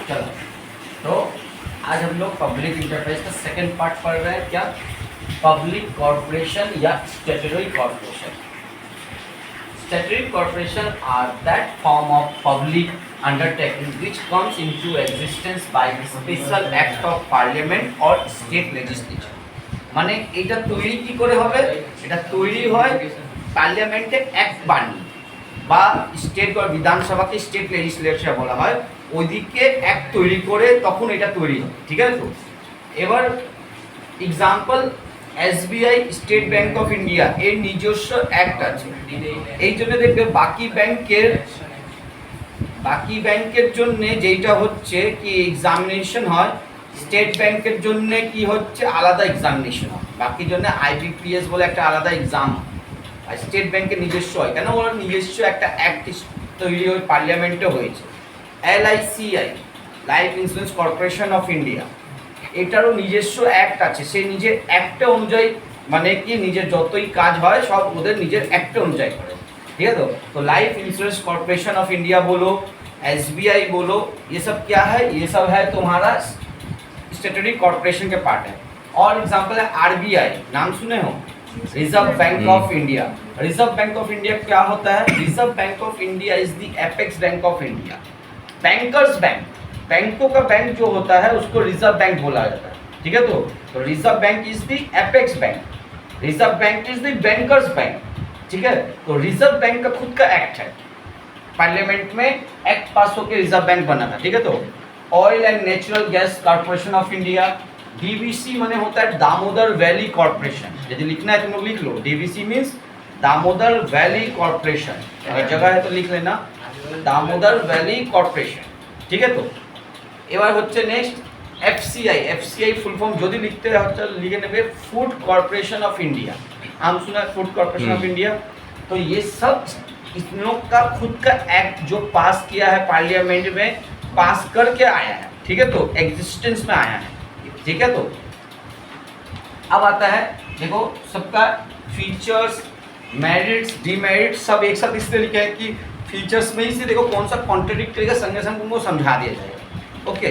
चलो, तो आज हम लोग पब्लिक इंटरफेस का सेकंड पार्ट पढ़ रहे हैं। क्या? पब्लिक कॉर्पोरेशन या statutory corporation. Statutory corporation are that form of public undertaking which comes into existence by the special act of parliament or state legislature। মানে এটা তৈরি কি করে হবে? এটা তৈরি হয় পার্লামেন্টে অ্যাক্ট বানিয়ে বা স্টেট বা বিধানসভাকে স্টেট লেজিসলেচার বলা হয়, ওইদিকে অ্যাক্ট তৈরি করে তখন এটা তৈরি হয়। ঠিক আছে? তো এবার example SBI, state bank of India এর নিজস্ব অ্যাক্ট আছে। এই জন্য দেখবে বাকি ব্যাংকের জন্য যেটা হচ্ছে কি এক্সামিনেশন হয়, স্টেট ব্যাংকের জন্য কি হচ্ছে আলাদা এক্সামিনেশন হয়, বাকি জন্য আইবিপিএস বলে একটা আলাদা এক্সাম হয়। আর স্টেট ব্যাংকের নিজস্ব হয় কেন? ওর নিজস্ব একটা অ্যাক্ট তৈরি হয়ে পার্লামেন্টে হয়েছে। LICI, life insurance corporation of India, এটারও নিজস্ব অ্যাক্ট আছে। সেই নিজের অ্যাক্টে অনুযায়ী মানে কি নিজের যতই কাজ হয় সব ওদের নিজের অ্যাক্টে অনুযায়ী করে। ठीक है। तो life insurance corporation of India बोलो, एसबीआई बोलो, ये सब क्या है? ये सब है तुम्हारा स्टैट्यूटरी कॉर्पोरेशन के पार्ट है। और एग्जांपल है आरबीआई, नाम सुने हो? Reserve bank of India. Reserve bank of India क्या होता है? Reserve bank of India is the apex bank of India. Bankers bank, बैंकों का बैंक जो होता है उसको रिजर्व बैंक बोला जाता है। ठीक है। तो reserve bank is the apex bank, reserve bank is the bankers bank. ठीक है। तो रिजर्व बैंक का खुद का एक्ट है, पार्लियामेंट में एक्ट पास होकर रिजर्व बैंक बना था। ठीक है। तो oil and Natural Gas corporation of India, DVC माने होता है दामोदर वैली कॉर्पोरेशन। यदि लिखना है तुम लोग लिख लो, DVC means Damodar valley corporation. अगर जगह है तो लिख लेना दामोदर वैली कॉर्पोरेशन। ठीक है। तो এবার হচ্ছে next FCI. FCI full form যদি লিখতে হচ্ছে লিখে নেবে फूड कॉर्पोरेशन ऑफ इंडिया। नाम सुना है फूड कॉर्पोरेशन ऑफ इंडिया। तो ये सब इन लोग का खुद का एक्ट जो पास किया है पार्लियामेंट में, पास करके आया है। ठीक है। तो एग्जिस्टेंस में आया है। ठीक है। तो अब आता है देखो सबका फीचर्स, मेरिट्स, डिमेरिट्स सब एक साथ इसलिए लिखा है कि फीचर्स में ही से देखो कौन सा कॉन्ट्रडिक्ट करेगा, संगे संग तुमको समझा दिया जाएगा। ओके।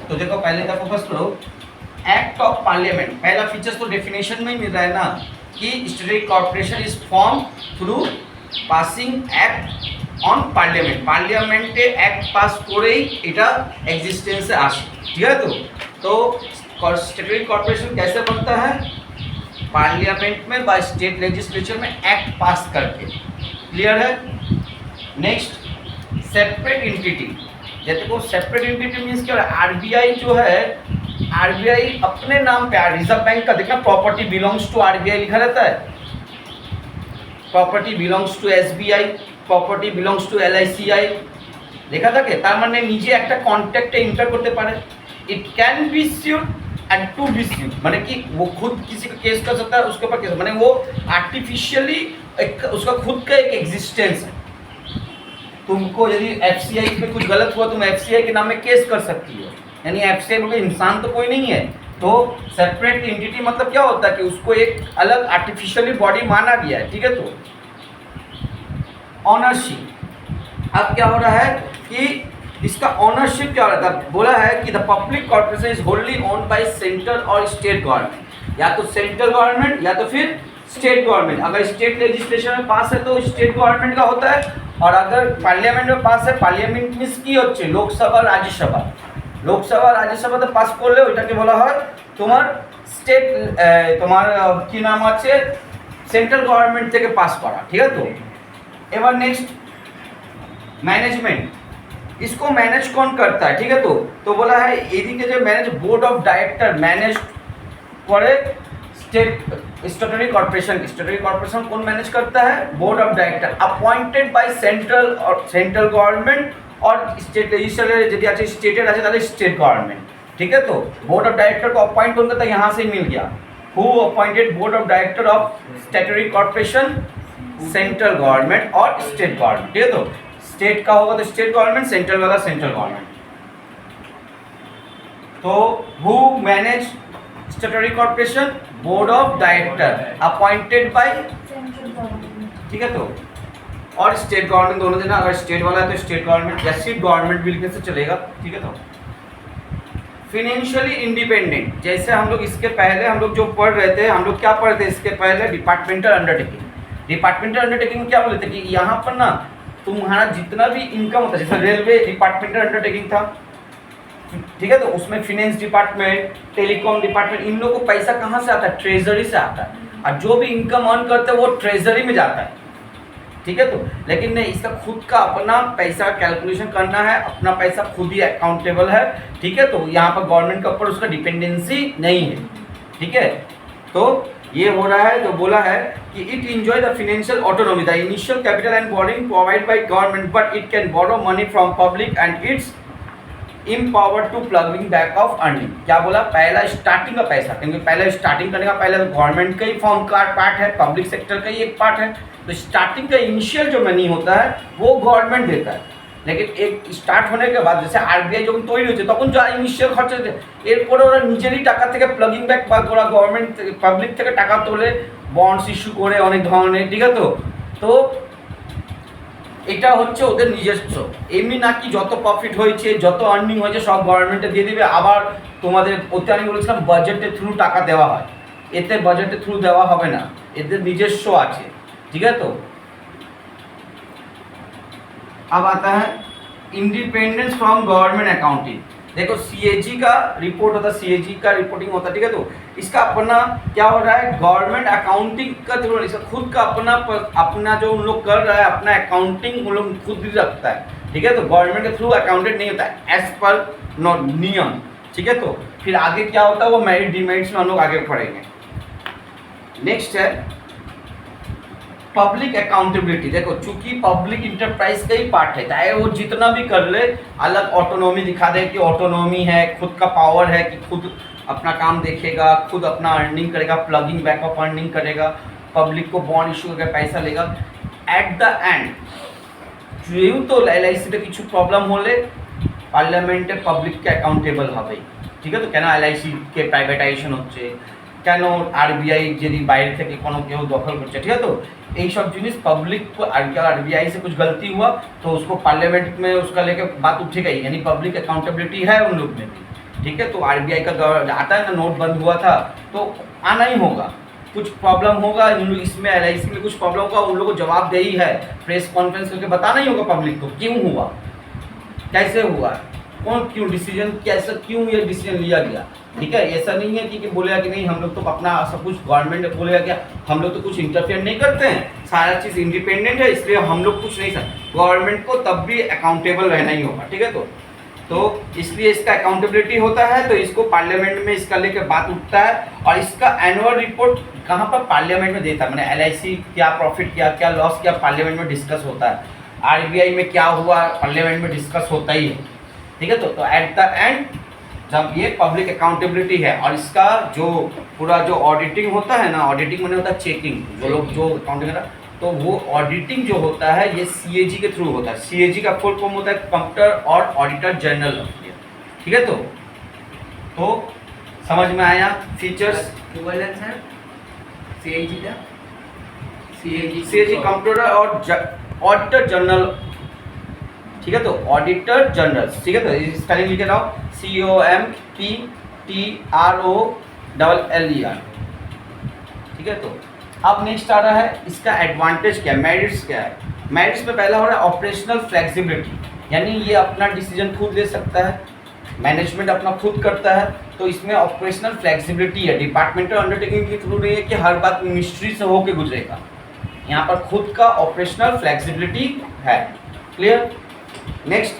तो देखो पहले का फोकस करो एक्ट ऑफ पार्लियामेंट। पहला फीचर्स तो डेफिनेशन में ही मिल रहा है ना कि statutory corporation is form through passing act on parliament. पार्लियामेंटे एक्ट पास करेই এটা एग्जिस्टेंस আসে। ठीक है। तो स्टैट्यूटरी कॉर्पोरेशन कैसे बनता है? पार्लियामेंट में बाय स्टेट लेजिस्लेचर में एक्ट पास करके। क्लियर है? Next separate entity. जैसे को सेपरेट एंटिटी मीन्स क्या? आरबीआई जो है, आरबीआई अपने नाम पे, रिजर्व बैंक का देखना प्रॉपर्टी बिलोंग्स टू आरबीआई लिखा रहता है, property belongs to SBI, property belongs to एलआईसीआई লেখা থাকে। তার মানে নিজে একটা কন্ট্যাক্টে এন্টার করতে পারে। It can be sued and to be sued, माने कि वो खुद किसी का केस कर सकता है, उसके ऊपर केस, माने वो आर्टिफिशियली उसका खुद का एक एग्जिस्टेंस है। तुमको यदि एफसीआई में कुछ गलत हुआ तुम एफसीआई के नाम में केस कर सकती हो, यानी एफसीआई में इंसान तो कोई नहीं है। तो सेपरेट एंटिटी मतलब क्या होता है कि उसको एक अलग आर्टिफिशियली बॉडी माना गया है। ठीक है। तो ऑनरशिप, अब क्या हो रहा है कि इसका ऑनरशिप क्या हो रहा था? बोला है कि द पब्लिक कॉर्पोरेशन इज होल्डली ओन्ड बाय सेंट्रल और स्टेट गवर्नमेंट, या तो सेंट्रल गवर्नमेंट या तो फिर स्टेट गवर्नमेंट। अगर स्टेट लेजिस्लेशन में पास है तो स्टेट गवर्नमेंट का होता है, और अगर पार्लियामेंट में पास है, पार्लियामेंट मीन्स কি হচ্ছে লোকসভা রাজ্যসভা, লোকসভা রাজ্যসভাতে পাস করলে ওইটাকে বলা হয় তোমার স্টেট, তোমার কি নাম আছে সেন্ট্রাল গভর্নমেंट থেকে পাস করা। ঠিক আছে। তো এবার নেক্সট मैनेजमेंट, इसको मैनेज कौन करता है? ठीक है। तो बोला है एदिके जो manage board of director manage करे state statutory corporation. Statutory corporation कौन मैनेज करता है? Board of director appointed by central और सेंट्रल गवर्नमेंट और स्टेट लेजिस्लेचर यदि আছে स्टेटेड আছে তাহলে स्टेट गवर्नमेंट। ठीक है। तो बोर्ड ऑफ डायरेक्टर को अपॉइंट कौन करता है? यहाँ से मिल गया who appointed board of director of statutory corporation, central government और स्टेट गवर्नमेंट। ठीक है। तो स्टेट का होगा तो स्टेट गवर्नमेंट, सेंट्रल वाला सेंट्रल गवर्नमेंट। तो who manage statutory corporation? Board of director appointed bye. ठीक है। तो और स्टेट गवर्नमेंट दोनों देना, अगर स्टेट वाला है तो स्टेट गवर्नमेंट या सिर्फ गवर्नमेंट भी लिखने से चलेगा। ठीक है। तो फिनेंशियली इंडिपेंडेंट, जैसे हम लोग इसके पहले हम लोग जो पढ़ रहे थे, हम लोग क्या पढ़ रहे थे इसके पहले, डिपार्टमेंटल अंडरटेकिंग। डिपार्टमेंटल अंडरटेकिंग क्या बोले थे कि यहाँ पर ना तुम्हारा जितना भी इनकम होता है, जैसे रेलवे डिपार्टमेंटल अंडरटेकिंग था, ठीक है, तो उसमें फिनेंस डिपार्टमेंट, टेलीकॉम डिपार्टमेंट, इन लोगों को पैसा कहाँ से आता है, ट्रेजरी से आता है, और जो भी इनकम अर्न करते हैं वो ट्रेजरी में जाता है, ठीक है। तो लेकिन नहीं, इसका खुद का अपना पैसा कैलकुलेशन करना है, अपना पैसा खुद ही अकाउंटेबल है, ठीक है। तो यहाँ पर गवर्नमेंट के ऊपर उसका डिपेंडेंसी नहीं है, ठीक है। तो ये हो रहा है, तो बोला है कि it enjoy the financial autonomy, the initial capital and borrowing provide by government, but it can borrow money from public and it's empower to ploughing back of earning. क्या बोला, पहला स्टार्टिंग का पैसा, क्योंकि पहला स्टार्टिंग करने का पहले तो गवर्नमेंट का ही फॉर्म का पार्ट है, पब्लिक सेक्टर का ही एक पार्ट है, तो स्टार्टिंग का इनिशियल जो मनी होता है वो गवर्नमेंट देता है। लेकिन एक स्टार्ट होने के बाद जैसे आरबीआई যখন তৈরি হচ্ছে তখন যা ইনিশিয়াল খরচা এরপরে ওরা নিজেরই টাকা থেকে প্লাগিং ব্যাক বা ওরা গভর্নমেন্ট পাবলিক থেকে টাকা তোলে, বন্ডস ইস্যু করে অনেক ধরনের, ঠিক আছে। তো এটা হচ্ছে ওদের নিজস্ব, এমনি নাকি যত প্রফিট হয়েছে যত আর্নিং হয়েছে সব গভর্নমেন্টে দিয়ে দিবে। আবার তোমাদের ওতে আমি বলেছিলাম বাজেটের থ্রু টাকা দেওয়া হয়, এতে বাজেটের থ্রু দেওয়া হবে না, এদের নিজস্ব আছে, ठीक है। तो अब आता है इंडिपेंडेंस फ्रॉम गवर्नमेंट अकाउंटिंग। देखो सीएजी का रिपोर्ट होता है, सीएजी का रिपोर्टिंग होता है, ठीक है। तो इसका अपना क्या हो रहा है, गवर्नमेंट अकाउंटिंग का थ्रू, इसका खुद का अपना जो उन लोग कर रहा है अपना अकाउंटिंग उन लोग खुद भी रखता है, ठीक है। तो गवर्नमेंट के थ्रू अकाउंटेड नहीं होता है एज पर नियम, ठीक है। तो फिर आगे क्या होता है वो मेरिट डिमेरिट्स में हम लोग आगे पढ़ेंगे। नेक्स्ट है पब्लिक अकाउंटेबिलिटी। देखो चूंकि पब्लिक इंटरप्राइज का ही पार्ट है, चाहे वो जितना भी कर ले, अलग ऑटोनॉमी दिखा दे कि ऑटोनॉमी है, खुद का पावर है कि खुद अपना काम देखेगा, खुद अपना अर्निंग करेगा, प्लगिंग बैक ऑफ अर्निंग करेगा, पब्लिक को बॉन्ड इशू करके पैसा लेगा। एट द एंड যেহেতু তো এলআইসিতে কিছু প্রবলেম হলে পার্লামেন্টে পাবলিককে অ্যাকাউন্টেবল হবে, ঠিক আছে। তো কেন এলআইসিকে প্রাইভেটাইজেশন হচ্ছে, কেন आरबीआई यदि বাইরে থেকে কোনো কেউ দখল করছে, ठीक है। तो यही सब जिनिस पब्लिक को आरबीआई से कुछ गलती हुआ तो उसको पार्लियामेंट में उसका लेके बात उठेगा ही, यानी पब्लिक अकाउंटेबिलिटी है उन लोग में भी, ठीक है। तो आरबीआई का आता है ना, नोट बंद हुआ था तो आना ही होगा, कुछ प्रॉब्लम होगा इसमें एलआईसी में कुछ प्रॉब्लम होगा, उन लोगों को जवाब दे ही है, प्रेस कॉन्फ्रेंस करके बताना ही होगा पब्लिक को क्यों हुआ, कैसे हुआ, कौन क्यों डिसीजन, कैसे क्यों ये डिसीजन लिया गया, ठीक है। ऐसा नहीं है कि बोलेगा कि नहीं हम लोग तो अपना सब कुछ गवर्नमेंट बोलेगा क्या, हम लोग तो कुछ इंटरफेयर नहीं करते हैं, सारा चीज़ इंडिपेंडेंट है, इसलिए हम लोग कुछ नहीं सकते, गवर्नमेंट को तब भी अकाउंटेबल रहना ही होगा, ठीक है। तो इसलिए इसका अकाउंटेबिलिटी होता है, तो इसको पार्लियामेंट में इसका लेकर बात उठता है, और इसका एनुअल रिपोर्ट कहाँ पर पार्लियामेंट में देता है, मैंने एलआईसी क्या प्रॉफिट किया, क्या लॉस किया, पार्लियामेंट में डिस्कस होता है, आरबीआई में क्या हुआ पार्लियामेंट में डिस्कस होता ही है, ठीक है। तो एट द एंड जब ये पब्लिक अकाउंटेबिलिटी है, और इसका जो पूरा जो ऑडिटिंग होता है ना, ऑडिटिंग मैंने होता है चेकिंग, जो लोग जो अकाउंटिंग कर, तो वो ऑडिटिंग जो होता है ये सीएजी के थ्रू होता है। सीएजी का फुल फॉर्म होता है कंप्यूटर और ऑडिटर जनरल ऑफ इंडिया, ठीक है। तो समझ में आया फीचर्स, सीएजी कंप्यूटर और ऑडिटर जनरल, ठीक है। तो ऑडिटर जनरल, ठीक है। तो स्पेलिंग लिखे रहो COMPTROLLER, ठीक है। तो अब नेक्स्ट आ रहा है इसका एडवांटेज क्या है, मेरिट्स क्या है। मेरिट्स में पहला हो रहा है ऑपरेशनल फ्लेक्सिबिलिटी, यानी ये अपना डिसीजन खुद ले सकता है, मैनेजमेंट अपना खुद करता है, तो इसमें ऑपरेशनल फ्लेक्सिबिलिटी है। डिपार्टमेंटल अंडरटेकिंग के थ्रू नहीं है कि हर बात मिनिस्ट्री से होके गुजरेगा, यहाँ पर खुद का ऑपरेशनल फ्लेक्सिबिलिटी है, क्लियर। नेक्स्ट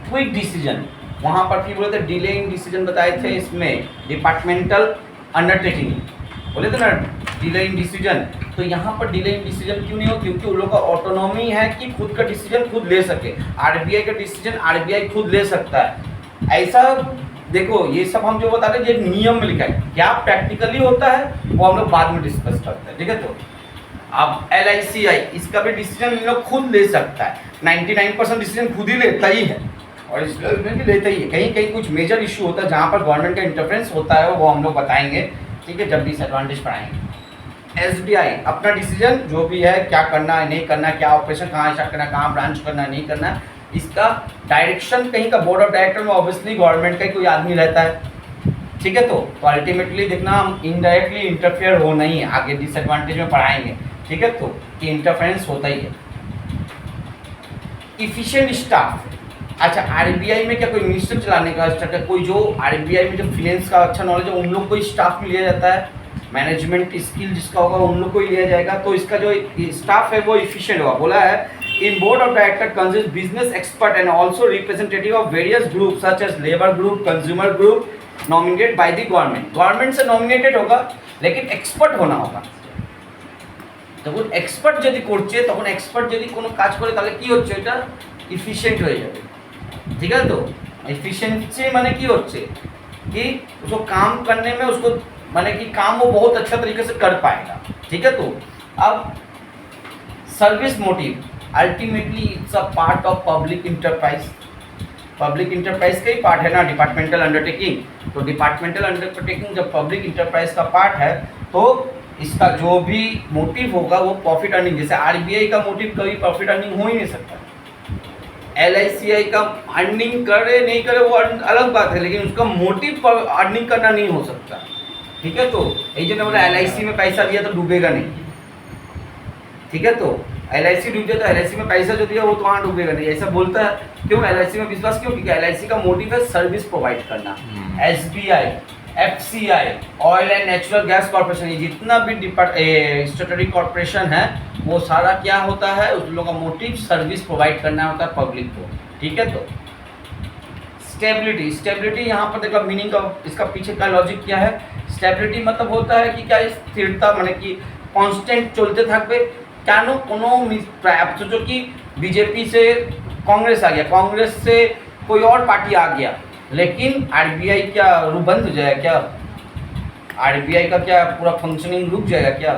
क्विक डिसीजन, वहाँ पर भी बोले थे डिलेइंग डिसीजन बताए थे, इसमें डिपार्टमेंटल अंडरटेकिंग बोले थे ना डिलेइंग डिसीजन, तो यहाँ पर डिलेइंग डिसीजन क्यों नहीं हो, क्योंकि उन लोगों का ऑटोनॉमी है कि खुद का डिसीजन खुद ले सके, आरबीआई का डिसीजन आरबीआई खुद ले सकता है। ऐसा देखो ये सब हम जो बता रहे हैं ये नियम में लिखा है, क्या प्रैक्टिकली होता है वो हम लोग बाद में डिस्कस करते हैं, ठीक है। तो अब LICI इसका भी डिसीजन इन लोग खुद ले सकता है, 99% डिसीजन खुद ही लेता ही है, और इसमें भी लेता ही है। कहीं कहीं कुछ मेजर इशू होता है जहाँ पर गवर्नमेंट का इंटरफेरेंस होता है, वो हम लोग बताएंगे, ठीक है, जब डिसएडवांटेज पढ़ाएंगे। SBI अपना डिसीजन जो भी है क्या करना है नहीं करना, क्या ऑपरेशन कहाँ स्टार्ट करना है, कहाँ ब्रांच करना है नहीं करना है, इसका डायरेक्शन कहीं का बोर्ड ऑफ डायरेक्टर में ऑब्वियसली गवर्नमेंट का ही कोई आदमी रहता है, ठीक है। तो अल्टीमेटली देखना हम इनडायरेक्टली इंटरफेयर हो नहीं है, आगे डिसएडवांटेज में पढ़ाएंगे, ठीक है। तो कि इंटरफेरेंस होता ही है। इफिशिएंट स्टाफ, अच्छा आरबीआई में क्या कोई मिनिस्टर चलाने का स्टाफ है? कोई जो आरबीआई में जो फाइनेंस का अच्छा नॉलेज है उन लोग को ही स्टाफ में लिया जाता है, मैनेजमेंट स्किल जिसका होगा उन लोग को ही लिया जाएगा। तो इसका जो स्टाफ है वो इफिशिएंट होगा। बोला है in board of director consist business expert and also representative of various group such as labour group, consumer group nominated by the government. Government से नॉमिनेटेड होगा लेकिन एक्सपर्ट होना होगा। তখন এক্সপার্ট যদি করছে তখন এক্সপার্ট যদি কোনো কাজ করে তাহলে কি হচ্ছে, এটা ইফিশিয়েंट হয়ে যাবে, ठीक है। तो एफिशिएंसी माने की होচ্ছে कि उसको काम करने में उसको माने कि काम वो बहुत अच्छा तरीके से कर पाएगा, ठीक है। तो अब service motive ultimately it's a part of public enterprise. Public enterprise का ही पार्ट है ना डिपार्टमेंटल अंडरटेकिंग। तो डिपार्टमेंटल अंडरटेकिंग जब पब्लिक इंटरप्राइज का पार्ट है तो इसका जो भी मोटिव होगा वो प्रॉफिट अर्निंग, जैसे आरबीआई का मोटिव कभी प्रॉफिट अर्निंग हो ही नहीं सकता। एलआईसीआई का अर्निंग करे नहीं करे वो अलग बात है, लेकिन उसका मोटिव अर्निंग करना नहीं हो सकता, ठीक है। तो ये जो बोला एलआईसी में पैसा दिया तो डूबेगा नहीं, ठीक है। तो एलआईसी डूब जाए तो एलआईसी में पैसा जो दिया वो तो वहाँ डूबेगा नहीं, ऐसा बोलता है। क्यों एलआईसी में विश्वास क्यों? क्योंकि एलआईसी का मोटिव है सर्विस प्रोवाइड करना। SBI, FCI, oil and Natural Gas corporation, ये जितना भी स्टेटरी कॉर्पोरेशन है वो सारा क्या होता है, उस लोगों का मोटिव सर्विस प्रोवाइड करना होता है पब्लिक को, ठीक है। तो स्टेबिलिटी, स्टेबिलिटी यहाँ पर देखो मीनिंग का इसका पीछे का लॉजिक क्या है। स्टेबिलिटी मतलब होता है कि क्या स्थिरता माने कि कांस्टेंट चलते থাকবে। কেন কোনো सोचो कि बीजेपी से कांग्रेस आ गया, कांग्रेस से कोई और पार्टी आ गया, लेकिन आरबीआई क्या बंद हो जाएगा क्या? आरबीआई का क्या पूरा फंक्शनिंग रुक जाएगा क्या?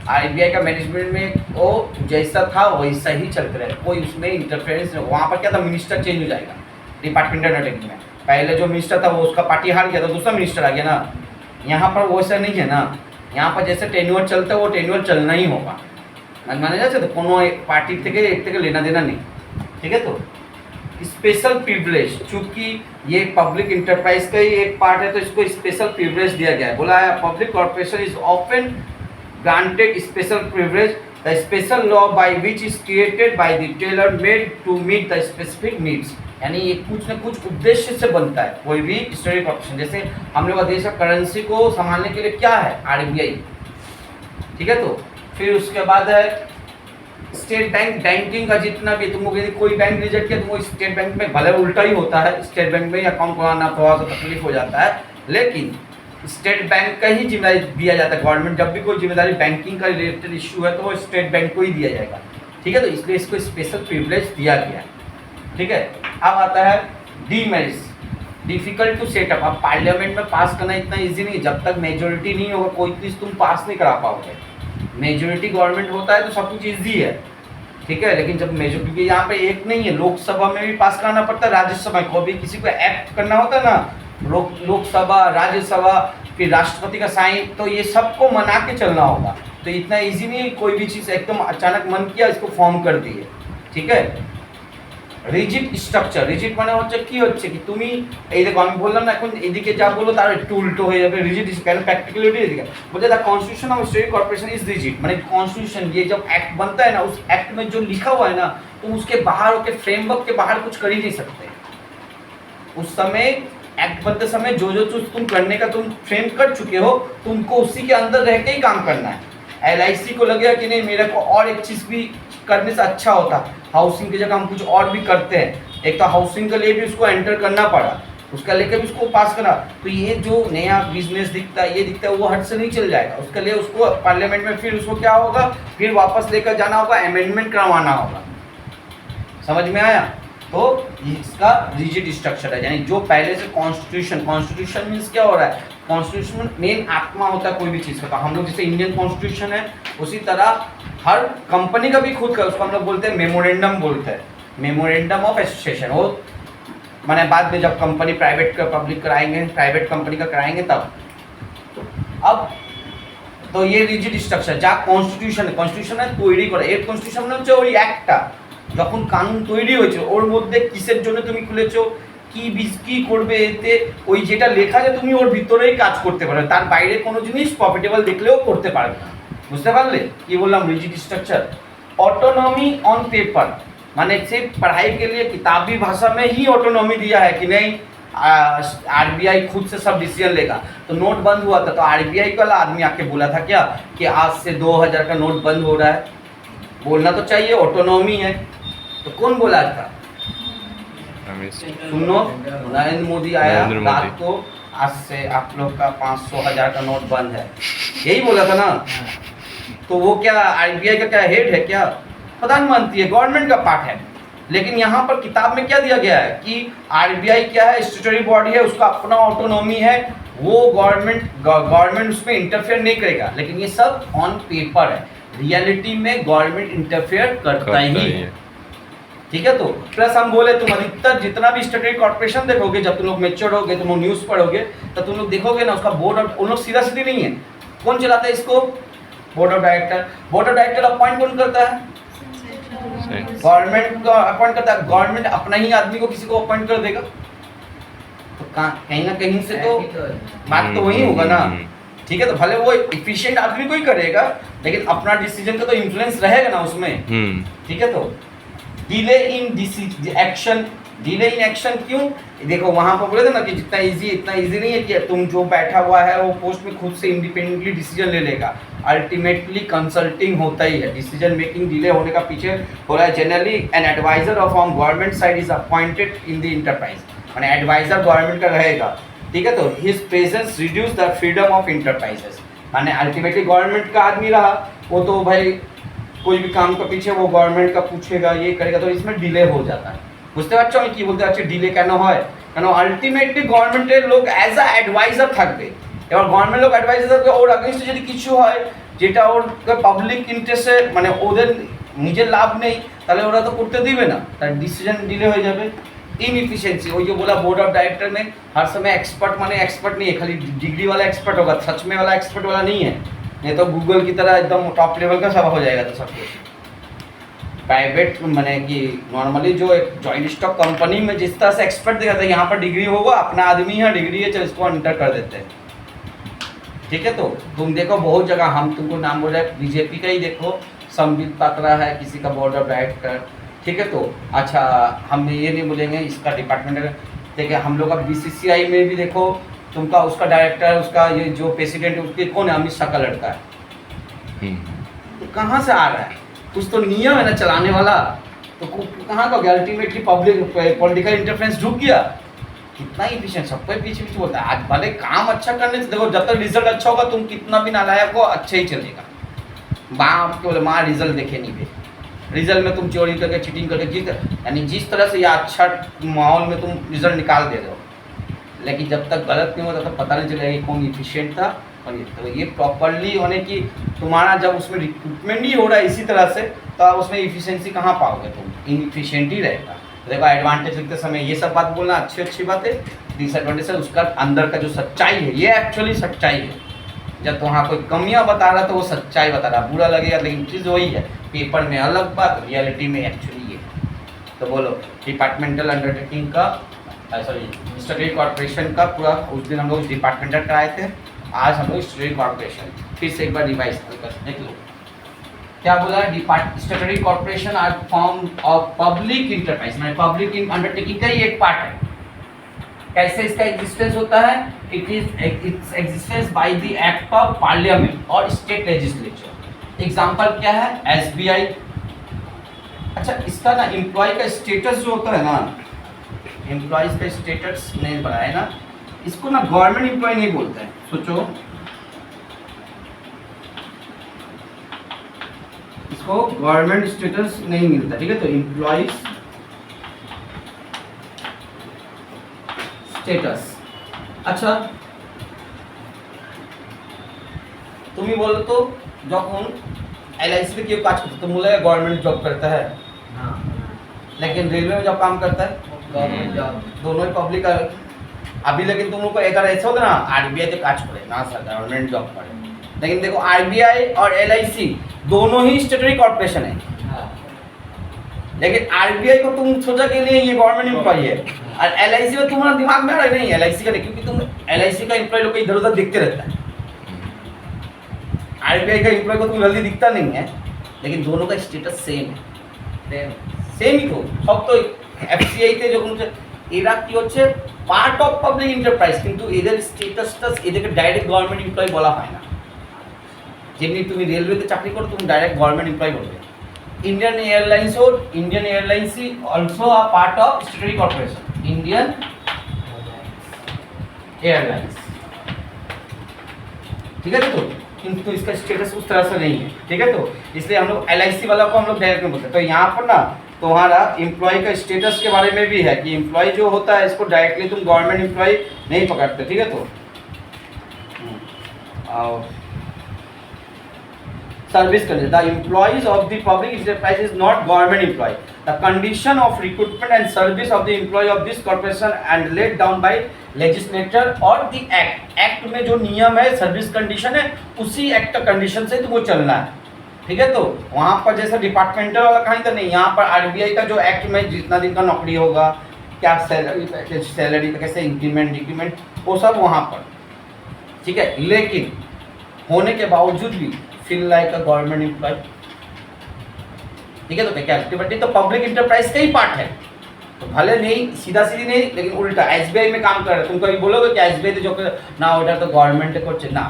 आरबीआई का मैनेजमेंट में वो जैसा था वैसा ही चलते रहे, कोई उसमें इंटरफेरेंस नहीं। वहाँ पर क्या था, मिनिस्टर चेंज हो जाएगा डिपार्टमेंटल अंडरटेकिंग में। पहले जो मिनिस्टर था वो उसका पार्टी हार गया तो दूसरा मिनिस्टर आ गया ना। यहाँ पर वैसा नहीं है ना, यहाँ पर जैसे टेन्योर चलता है वो टेन्योर चलना ही होगा, माने जाते तो कोनो पार्टी থেকে लेना देना नहीं, ठीक है। तो स्पेशल प्रिविलेज, चूँकि ये पब्लिक इंटरप्राइज का ही एक पार्ट है तो इसको स्पेशल प्रिविलेज दिया गया है। बोला है public corporation is often granted special privilege the special law by which is created by the tailor made to meet the specific needs. यानी ये कुछ न कुछ उद्देश्य से बनता है कोई भी स्टेटरी कॉर्पोरेशन। जैसे हम लोग का देश का करेंसी को संभालने के लिए क्या है, आरबीआई, ठीक है। तो फिर उसके बाद है स्टेट बैंक, बैंकिंग का जितना भी तुमको यदि कोई बैंक रिजेक्ट किया तुमको स्टेट बैंक में भले उल्टा ही होता है, स्टेट बैंक में अकाउंट खुलाना थोड़ा सा तकलीफ हो जाता है, लेकिन स्टेट बैंक का ही जिम्मेदारी दिया जाता है। गवर्नमेंट जब भी कोई जिम्मेदारी बैंकिंग का रिलेटेड इशू है तो वो स्टेट बैंक को ही दिया जाएगा, ठीक है। तो इसलिए इसको स्पेशल प्रिविलेज दिया गया है, ठीक है। अब आता है डीमेरिट्स, डिफिकल्ट टू सेटअप। अब पार्लियामेंट में पास करना इतना ईजी नहीं, जब तक मेजोरिटी नहीं होगा कोई चीज़ तुम पास नहीं करा पाओगे। मेजोरिटी गवर्नमेंट होता है तो सब कुछ ईजी है, ठीक है। लेकिन जब क्योंकि यहाँ पे एक नहीं है, लोकसभा में भी पास कराना पड़ता है, राज्यसभा को भी किसी को एक्ट करना होता है ना, लोकसभा, राज्यसभा, फिर राष्ट्रपति का साइन, तो ये सबको मना के चलना होगा। तो इतना इजी नहीं है कोई भी चीज़ एकदम अचानक मन किया इसको फॉर्म कर दिए, ठीक है। রিজিড স্ট্রাকচার, রিজিড মানে হচ্ছে কি হচ্ছে কি তুমি এই দেখো আমি বললাম না এখন এদিকে যা বলবো তার একটু উল্টো হয়ে যাবে। রিজিড কেন प्रैक्टिकलिटी एदिके बोलते the constitution of state corporation is rigid, माने कॉन्स्टिट्यूशन ये जब एक्ट बनता है ना उस एक्ट में जो लिखा हुआ है ना तुम उसके बाहर होके फ्रेमवर्क के बाहर कुछ कर ही नहीं सकते। उस समय एक्ट बनते समय जो जो चीज तुम करने का तुम फ्रेम कर चुके हो तुमको उसी के अंदर रह के ही काम करना है। एलआईसी को लगेगा कि नहीं मेरे को और एक चीज़ भी करने से अच्छा होता, हाउसिंग की जगह हम कुछ और भी करते हैं, एक तो हाउसिंग के लिए भी उसको एंटर करना पड़ा, उसका लेकर भी उसको पास करा, तो ये जो नया बिजनेस दिखता है ये दिखता है वो हट से नहीं चल जाएगा। उसके लिए उसको पार्लियामेंट में फिर उसको क्या होगा, फिर वापस लेकर जाना होगा, अमेंडमेंट करवाना होगा। समझ में आया? तो इसका रिजिड स्ट्रक्चर है, यानी जो पहले से कॉन्स्टिट्यूशन, कॉन्स्टिट्यूशन मीन्स क्या हो रहा है, कॉन्स्टिट्यूशन मेन आत्मा होता है कोई भी चीज़ का। तो हम लोग जैसे इंडियन कॉन्स्टिट्यूशन है उसी तरह हर कंपनी का भी खुद का, उसको हम लोग बोलते हैं मेमोरेंडम बोलते हैं, मेमोरेंडम ऑफ एसोसिएशन। वो माने बाद में जब कंपनी प्राइवेट का पब्लिक कराएंगे, प्राइवेट कंपनी का कराएंगे तब। अब तो ये रिजिड स्ट्रक्चर যা কনস্টিটিউশন, কনস্টিটিউশনে তৈরি করে এর কনস্টিটিউশন হচ্ছে ওই একটা যখন কানুন তৈরি হয়েছে ওর মধ্যে কিসের জন্য তুমি খুলেছো, কি করবে, এতে ওই যেটা লেখা আছে তুমি ওর ভিতরেই কাজ করতে পারবে, তার বাইরে কোনো জিনিস প্রফিটেবল দেখলেও করতে পারবে না। বুঝতে পারলে কি বললাম? Rigid structure, autonomy on paper, माने सिर्फ पढ़ाई के लिए किताबी भाषा में ही ऑटोनॉमी दिया है कि नहीं आरबीआई खुद से सब डिसीजन लेगा। तो नोट बंद हुआ था तो आरबीआई वाला आदमी आके बोला था क्या कि आज से 2000 का नोट बंद हो रहा है, बोलना तो चाहिए ऑटोनॉमी है। तो कौन बोला था? सुनो, नरेंद्र मोदी आया रात को, आज से आप लोग का 500,000 का नोट बंद है, यही बोला था ना। तो वो क्या आरबीआई का क्या हेड है क्या? प्रधानमंत्री है, गवर्नमेंट का पार्ट है। लेकिन यहाँ पर किताब में क्या दिया गया है कि आरबीआई क्या है, स्टैट्यूटरी बॉडी है, उसका अपना ऑटोनॉमी है, वो गवर्नमेंट उसमें इंटरफेयर नहीं करेगा। लेकिन ये सब ऑन पेपर है, रियलिटी में गवर्नमेंट इंटरफेयर करता ही है। ठीक है, तो प्लस हम बोले तुम अधिकतर जितना भी स्टैट्यूटरी कॉर्पोरेशन देखोगे, जब तुम लोग मेच्योर होगे, तुम लोग न्यूज़ पढ़ोगे तो तुम लोग देखोगे ना उसका बोर्ड ऑफ, उन लोग सीधा सीधी नहीं है। कौन चलाता है इसको? Board of director. Board of director appoint कौन करता है? गवर्नमेंट को अपॉइंट करता है। गवर्नमेंट अपना ही आदमी को किसी को अपॉइंट कर देगा तो कहीं ना कहीं से तो बात तो वही होगा ना। ठीक है, तो भले वो एफिशिएंट आदमी को ही करेगा लेकिन अपना डिसीजन का तो इन्फ्लुएंस रहेगा ना उसमें। ठीक है, तो delay in action, delay in action क्यों? देखो वहाँ पर बोले थे ना कि जितना इजी नहीं है कि तुम जो बैठा हुआ है वो पोस्ट में खुद से इंडिपेंडेंटली डिसीजन ले लेगा। अल्टीमेटली कंसल्टिंग होता ही है। डिसीजन मेकिंग डिले होने का पीछे हो रहा है generally an adviser of on government side is appointed in the enterprise, माने एडवाइजर गवर्नमेंट का रहेगा। ठीक है, तो his presence reduce the freedom of enterprises, माने अल्टीमेटली गवर्नमेंट का आदमी रहा वो तो भाई कोई भी काम का पीछे वो गवर्नमेंट का पूछेगा, ये करेगा, तो इसमें डिले हो जाता है। বুঝতে পারছো আমি কি বলতে চাচ্ছি? ডিলে কেন হয়? কেন আলটিমেটলি গভর্নমেন্টের লোক অ্যাজ আ অ্যাডভাইজার থাকবে। এবার গভর্নমেন্ট লোক অ্যাডভাইজার থাকবে, ওর अगेंस्ट যদি কিছু হয় যেটা ওর পাবলিক ইন্টারেস্টে মানে ওদের নিজের লাভ নেই তাহলে ওরা তো করতে দিবে না, তার ডিসিশন ডিলে হয়ে যাবে। इनएफिशिएंसी, वही जो बोला बोर्ड ऑफ डायरेक्टर में हर समय एक्सपर्ट माने एक्सपर्ट नहीं है, खाली डिग्री वाला एक्सपर्ट होगा, सच में वाला एक्सपर्ट वाला नहीं है। नहीं तो गूगल की तरह एकदम टॉप लेवल का सब हो जाएगा तो सब कुछ। प्राइवेट मैंने कि नॉर्मली जो एक जॉइंट स्टॉक कंपनी में जिस तरह से एक्सपर्ट दिखाता है, यहाँ पर डिग्री होगा, अपना आदमी है, डिग्री है, चल इसको एंटर कर देते हैं। ठीक है, तो तुम देखो बहुत जगह, हम तुमको नाम बोल रहे हैं बीजेपी का ही देखो, संबित पात्रा है किसी का बोर्ड ऑफ डायरेक्टर। ठीक है, तो अच्छा हम ये नहीं बोलेंगे इसका डिपार्टमेंट। देखिए हम लोग का बीसीसीआई में भी देखो तुमका उसका डायरेक्टर, उसका ये जो प्रेसिडेंट उसके कौन है? अमित शाह का लड़का है। तो कहाँ से आ रहा है? कुछ तो नियम है ना चलाने वाला, तो कहाँ का गया? अल्टीमेटली पब्लिक पॉलिटिकल इंटरफेरेंस ढुक गया। कितना इफिशिएंट, सबको पीछे पीछे बोलता है। आज भले काम अच्छा करने से देखो, जब तक रिजल्ट अच्छा होगा तुम कितना भी नालायक हो अच्छा ही चलेगा। बाप के बोले माँ रिजल्ट देखे नहीं बे, रिजल्ट में तुम चोरी करके चीटिंग करके जीत, यानी जिस तरह से या अच्छा माहौल में तुम रिजल्ट निकाल दे रहे हो, लेकिन जब तक गलत नहीं होता तब पता नहीं चलेगा कि कौन इफिशिएंट था। और तो ये प्रॉपरली होने की तुम्हारा जब उसमें रिक्रूटमेंट ही हो रहा है इसी तरह से, तो आप उसमें इफिशिएंसी कहाँ पाओगे? तुम इनएफिशिएंट ही रहेगा। देखो एडवांटेज लिखते समय ये सब बात बोलना अच्छी बात है, डिसएडवांटेज है उसका अंदर का जो सच्चाई है, ये एक्चुअली सच्चाई है। जब वहाँ कोई कमियाँ बता रहा तो वो सच्चाई बता रहा, बुरा लगेगा लेकिन चीज़ वही है, पेपर में अलग बात, रियलिटी में एक्चुअली ये। तो बोलो डिपार्टमेंटल अंडरटेकिंग का सॉरी स्टैट्यूटरी कॉर्पोरेशन का पूरा उस दिन हम लोग डिपार्टमेंटल कराए थे, आज हम लोग स्टैट्यूटरी कॉर्पोरेशन फिर से एक बार रिवाइज कर देख लो। क्या बोला? Statutory corporation are form of public enterprise, मैंने पब्लिक अंडरटेकिंग का ही एक पार्ट है। कैसे इसका एग्जिस्टेंस होता है? It is its existence by the act of parliament और स्टेट लेजिस्लेचर। एग्जांपल क्या है? एसबीआई। अच्छा इसका ना एम्प्लॉय का स्टेटस जो होता है ना, एम्प्लॉयज का स्टेटस नहीं बनाया ना, इसको ना गवर्नमेंट एम्प्लॉय नहीं बोलते हैं। सोचो इसको गवर्नमेंट स्टेटस नहीं मिलता। ठीक है, तो एम्प्लॉयज स्टेटस। अच्छा তুমি বলো তো যখন एलआईसी में क्यों काज करता है? तो मुझे गवर्नमेंट जॉब करता है, लेकिन रेलवे में जब काम करता है गवर्नमेंट जॉब, दोनों ही पब्लिक। अभी लेकिन तुम लोग को एक ऐसा होता ना आरबीआई से काज करे ना सर गवर्नमेंट जॉब करे, लेकिन देखो आरबीआई और एलआईसी दोनों ही स्टैट्यूटरी कॉर्पोरेशन है। लेकिन आरबीआई को तुम सोचा कि नहीं ये गवर्नमेंट एम्प्लॉय है, और एलआईसी में तुम्हारा दिमाग में आ रहा है नहीं एलआईसी का नहीं, क्योंकि तुम एलआईसी का एम्प्लॉय लोग इधर उधर दिखते रहता है, आरबीआई का एम्प्लॉय को तुम जल्दी दिखता नहीं है, लेकिन दोनों का स्टेटस सेम है, सेम ही तो सब तो एफसीआई जो এরা কি হচ্ছে পার্ট অফ পাবলিক এন্টারপ্রাইজ, কিন্তু এদের স্টেটাসটা এদেরকে ডাইরেক্ট গভর্নমেন্ট এমপ্লয় বলা হয় না। যেমনি তুমি রেলওয়েতে চাকরি করো তুমি ডাইরেক্ট গভর্নমেন্ট এমপ্লয় বলবে। ইন্ডিয়ান এয়ারলাইন্সই also a part of statutory corporation Indian airlines, ठीक है तो किंतु इसका स्टेटस उस तरह से नहीं है, ठीक है तो इसलिए हम लोग एलआईसी वाला को हम लोग डायरेक्ट में बोलते हैं। तो यहाँ पर ना तुम्हारा एम्प्लॉय का स्टेटस के बारे में भी है कि एम्प्लॉय जो होता है इसको डायरेक्टली तुम गवर्नमेंट एम्प्लॉय नहीं पकड़ते, ठीक है तो service condition the employees of the public enterprise is not government employee the condition of recruitment and service of the employee of this corporation and laid down by legislator और the act में जो नियम है service condition है उसी act का condition से तुमको चलना है, ठीक है तो वहाँ पर जैसा डिपार्टमेंटल वाला कहीं तो नहीं, यहाँ पर आरबीआई का जो एक्ट में जितना दिन का नौकरी होगा क्या सैलरी पैकेज सैलरी कैसे इंक्रीमेंट वो सब वहाँ पर, ठीक है। लेकिन होने के बावजूद भी feel like a government employee, ठीक है तो क्या एक्टिविटी तो पब्लिक इंटरप्राइज का ही पार्ट है, तो भले नहीं सीधा सीधी नहीं लेकिन उल्टा एसबीआई में काम कर रहे तुम कभी बोलोगे कि एसबीआई जो ना ওটা তো গভর্নমেন্ট করছে না,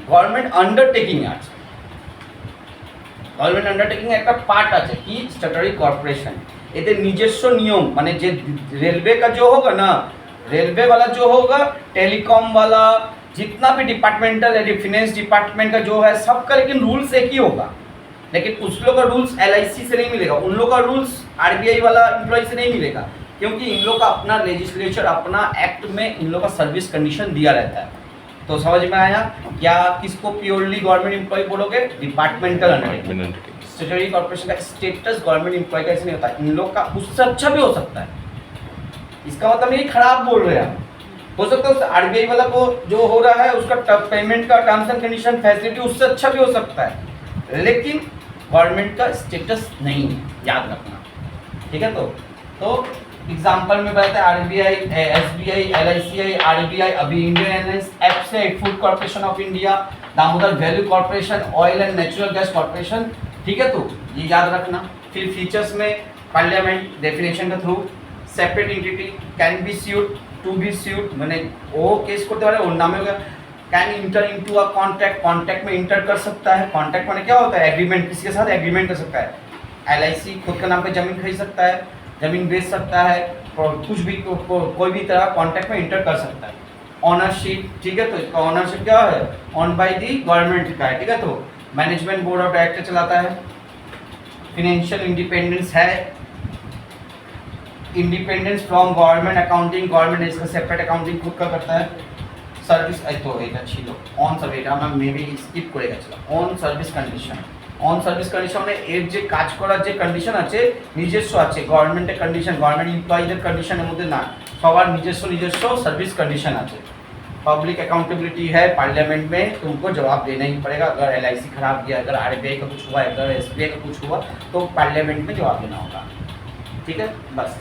গভর্নমেন্ট আন্ডারটেকিং আছে, গভর্নমেন্ট আন্ডারটেকিং একটা পার্ট আছে কি স্ট্যাটুটরি কর্পোরেशन, এতে নিজস্ব নিয়ম মানে যে रेलवे का जो होगा ना रेलवे वाला जो होगा टेलीकॉम वाला जितना भी डिपार्टमेंटल है फाइनेंस डिपार्टमेंट का जो है सबका लेकिन रूल्स एक ही होगा, लेकिन उस लोग का रूल्स एलआईसी से नहीं मिलेगा, उन लोग का रूल्स आरबीआई वाला एम्प्लॉय से नहीं मिलेगा, क्योंकि इन लोग का अपना लेजिस्लेचर अपना एक्ट में इन लोग का सर्विस कंडीशन दिया रहता है। तो समझ में आया क्या किसको प्योरली गवर्नमेंट एम्प्लॉय बोलोगे, डिपार्टमेंटल अंडरटेकिंग स्टैट्यूटरी कॉर्पोरेशन का स्टेटस गवर्नमेंट एम्प्लॉय का ऐसे नहीं होता, इन लोग का उससे अच्छा भी हो सकता है, इसका मतलब ये खराब बोल रहे हैं हम, हो सकता है उस आरबीआई वाला को जो हो रहा है उसका पेमेंट का टर्म्स एंड कंडीशन फैसिलिटी उससे अच्छा भी हो सकता है, लेकिन गवर्नमेंट का स्टेटस नहीं है, याद रखना, ठीक है तो एग्जाम्पल में बताते हैं आरबीआई एसबीआई एलआईसीआई आरबीआई अभी Indian Airlines FCI Food Corporation of India Damodar Valley Corporation Oil and Natural Gas Corporation, ठीक है तो ये याद रखना। फिर फीचर्स में पार्लियामेंट डेफिनेशन के through separate entity can be sued to be sued मैंने वो केस करते पारे और नाम होगा can enter into a contract में इंटर कर सकता है, कॉन्ट्रैक्ट माने क्या होता है एग्रीमेंट, किसी के साथ एग्रीमेंट कर सकता है, एलआईसी खुद के नाम पे जमीन खरीद सकता है जमीन बेच सकता है और कुछ भी कोई भी तरह कॉन्ट्रैक्ट में इंटर कर सकता है। ऑनरशिप, ठीक है तो इसका ऑनरशिप क्या है ऑन बाय दी गवर्नमेंट का है, ठीक है तो मैनेजमेंट बोर्ड ऑफ डायरेक्टर चलाता है, फिनेंशियल इंडिपेंडेंस है, independence from government accounting government इसका सेपरेट अकाउंटिंग खुद का करता है, সার্ভিস তো এটা ছিল অন সার্ভিস এটা আমরা মেবি স্কিপ করে গেছিলাম। অন সার্ভিস কন্ডিশন মানে এর যে কাজ করার যে কন্ডিশন আছে নিজস্ব আছে, গভর্নমেন্টের কন্ডিশন গভর্নমেंट এমপ্লয়ীদের কন্ডিশনের মধ্যে না, সবার নিজস্ব सर्विस कंडीशन আছে। पब्लिक अकाउंटेबिलिटी है पार्लियामेंट में तुमको जवाब देना ही पड़ेगा, अगर एलआईसी खराब गया अगर आरबीआई का कुछ हुआ अगर एसबीआई का कुछ हुआ तो पार्लियामेंट में जवाब देना होगा, ठीक है बस।